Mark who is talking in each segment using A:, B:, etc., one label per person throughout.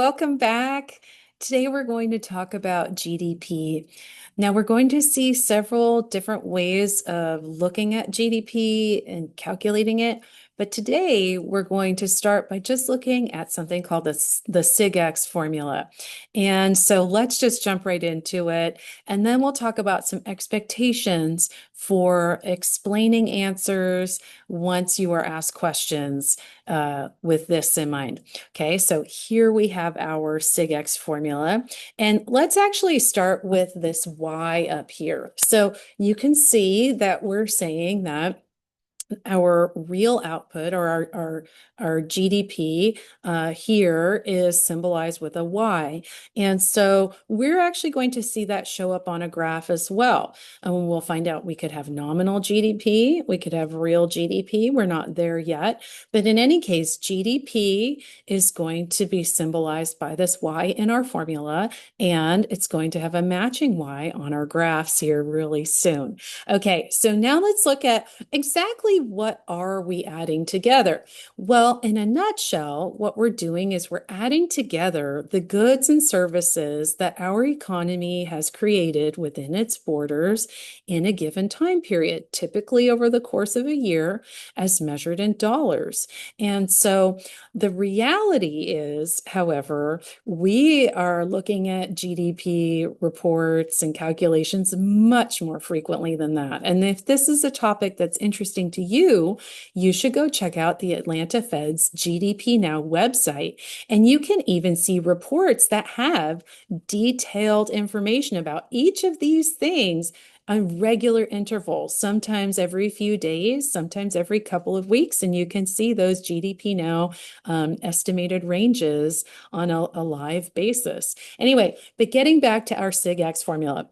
A: welcome back. Today we're going to talk about GDP. Now we're going to see several different ways of looking at GDP and calculating it, but today we're going to start by just looking at something called the CIGX formula. And so let's just jump right into it, and then we'll talk about some expectations for explaining answers once you are asked questions with this in mind. Okay, so here we have our CIGX formula, and let's actually start with this Y up here. So you can see that we're saying that our real output, or our GDP here is symbolized with a Y. And so we're actually going to see that show up on a graph as well. And we'll find out we could have nominal GDP, we could have real GDP. We're not there yet. But in any case, GDP is going to be symbolized by this Y in our formula, and it's going to have a matching Y on our graphs here really soon. Okay, so now let's look at exactly what are we adding together? Well, in a nutshell, what we're doing is we're adding together the goods and services that our economy has created within its borders in a given time period, typically over the course of a year, as measured in dollars. And so the reality is, however, we are looking at GDP reports and calculations much more frequently than that. And if this is a topic that's interesting to you, you should go check out the Atlanta Fed's GDP Now website. And you can even see reports that have detailed information about each of these things on regular intervals, sometimes every few days, sometimes every couple of weeks. And you can see those GDP Now estimated ranges on a live basis. Anyway, but getting back to our CIGX formula.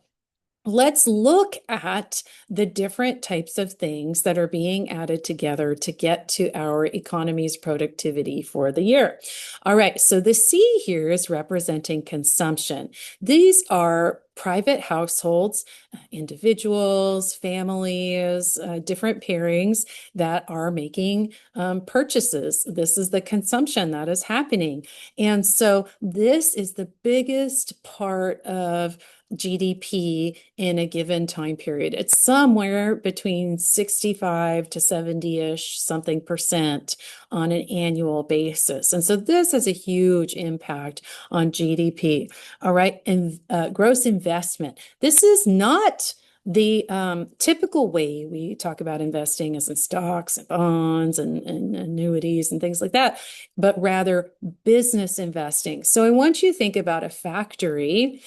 A: Let's look at the different types of things that are being added together to get to our economy's productivity for the year. All right, so the C here is representing consumption. These are private households, individuals, families, different pairings that are making purchases. This is the consumption that is happening. And so this is the biggest part of GDP in a given time period. It's somewhere between 65 to 70-ish something percent on an annual basis. And so this has a huge impact on GDP. All right. And gross investment. This is not the typical way we talk about investing is in stocks and bonds and annuities and things like that, but rather business investing. So I want you to think about a factory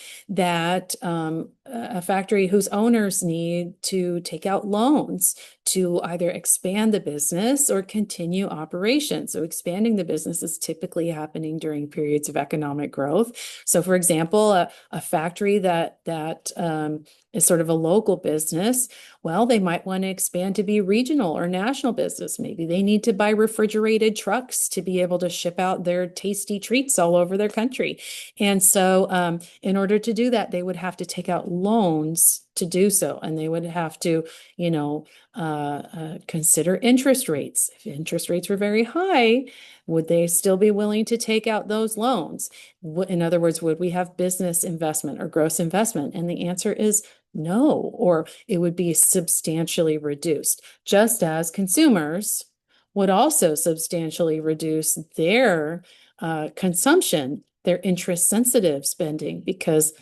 A: whose owners need to take out loans to either expand the business or continue operations. So expanding the business is typically happening during periods of economic growth. So for example, a factory that is sort of a local business, well, they might want to expand to be regional or national business. Maybe they need to buy refrigerated trucks to be able to ship out their tasty treats all over their country. And so in order to do that, they would have to take out loans to do so. And they would have to, consider interest rates. If interest rates were very high, would they still be willing to take out those loans? In other words, would we have business investment or gross investment? And the answer is no, or it would be substantially reduced, just as consumers would also substantially reduce their consumption, their interest-sensitive spending, because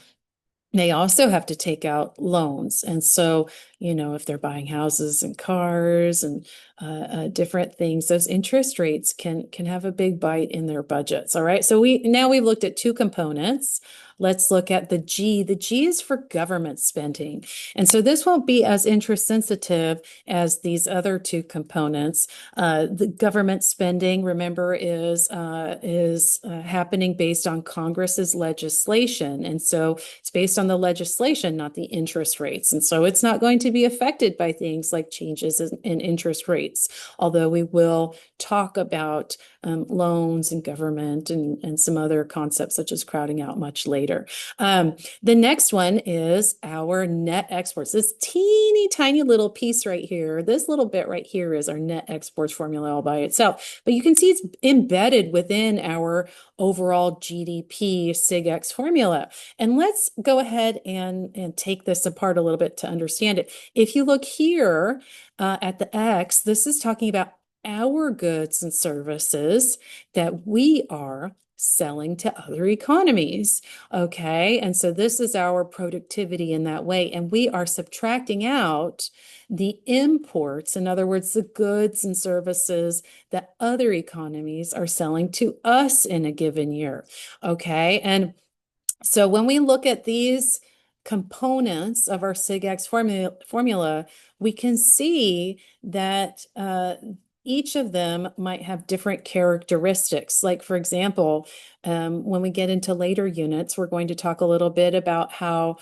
A: they also have to take out loans. And so, if they're buying houses and cars and different things, those interest rates can have a big bite in their budgets. All right. So we've looked at two components. Let's look at the G. The G is for government spending. And so this won't be as interest sensitive as these other two components. The government spending, remember, is happening based on Congress's legislation. And so it's based on the legislation, not the interest rates. And so it's not going to be affected by things like changes in interest rates, although we will talk about loans and government and some other concepts such as crowding out much later. The next one is our net exports. This teeny tiny little piece right here, this little bit right here is our net exports formula all by itself. But you can see it's embedded within our overall GDP SIGX formula. And let's go ahead and take this apart a little bit to understand it. If you look here at the X, this is talking about our goods and services that we are selling to other economies. Okay. And so this is our productivity in that way. And we are subtracting out the imports, in other words, the goods and services that other economies are selling to us in a given year. Okay. And so when we look at these components of our SIGX formula, we can see that each of them might have different characteristics. Like, for example, when we get into later units, we're going to talk a little bit about how,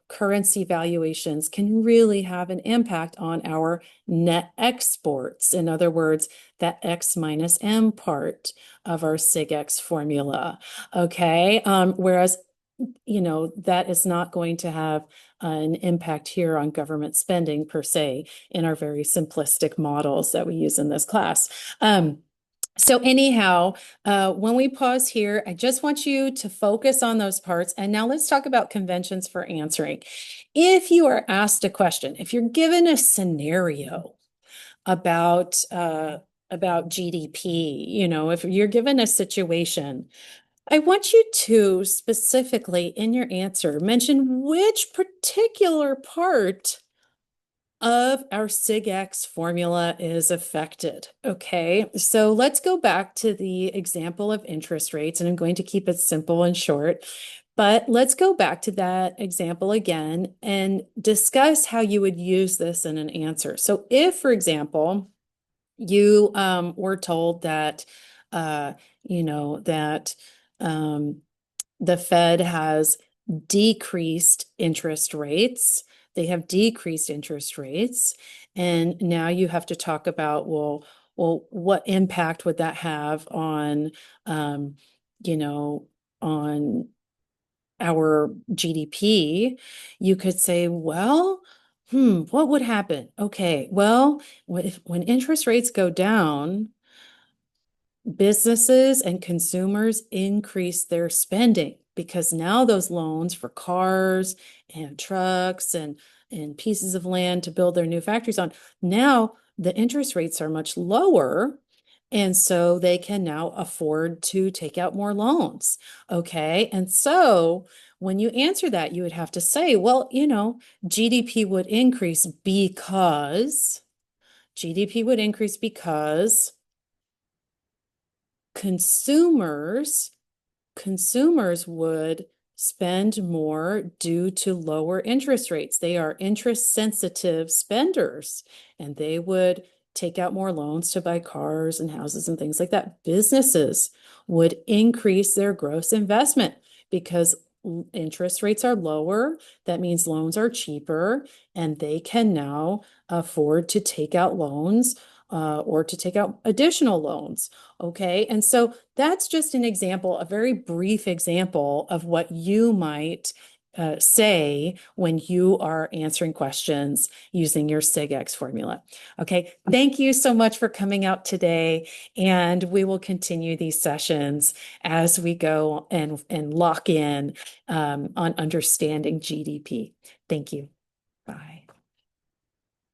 A: currency valuations can really have an impact on our net exports. In other words, that X minus M part of our SIGX formula. Okay. Whereas, that is not going to have an impact here on government spending per se in our very simplistic models that we use in this class. So anyhow, when we pause here, I just want you to focus on those parts. And now let's talk about conventions for answering. If you are asked a question, if you're given a scenario about GDP, if you're given a situation, I want you to specifically in your answer mention which particular part of our SIGX formula is affected. Okay, so let's go back to the example of interest rates, and I'm going to keep it simple and short. But let's go back to that example again and discuss how you would use this in an answer. So if, for example, you were told that, that the Fed has decreased interest rates. They have decreased interest rates. And now you have to talk about, well, what impact would that have on, on our GDP? You could say, well, what would happen? Okay, well, when interest rates go down, businesses and consumers increase their spending because now those loans for cars and trucks and pieces of land to build their new factories on, now the interest rates are much lower. And so they can now afford to take out more loans. Okay. And so when you answer that, you would have to say, well, GDP would increase because consumers would spend more due to lower interest rates. They are interest sensitive spenders, and they would take out more loans to buy cars and houses and things like that. Businesses would increase their gross investment because interest rates are lower. That means loans are cheaper, and they can now afford to take out loans or to take out additional loans. Okay. And so that's just an example, a very brief example of what you might say when you are answering questions using your SIGX formula. Okay. Thank you so much for coming out today. And we will continue these sessions as we go and lock in on understanding GDP. Thank you. Bye.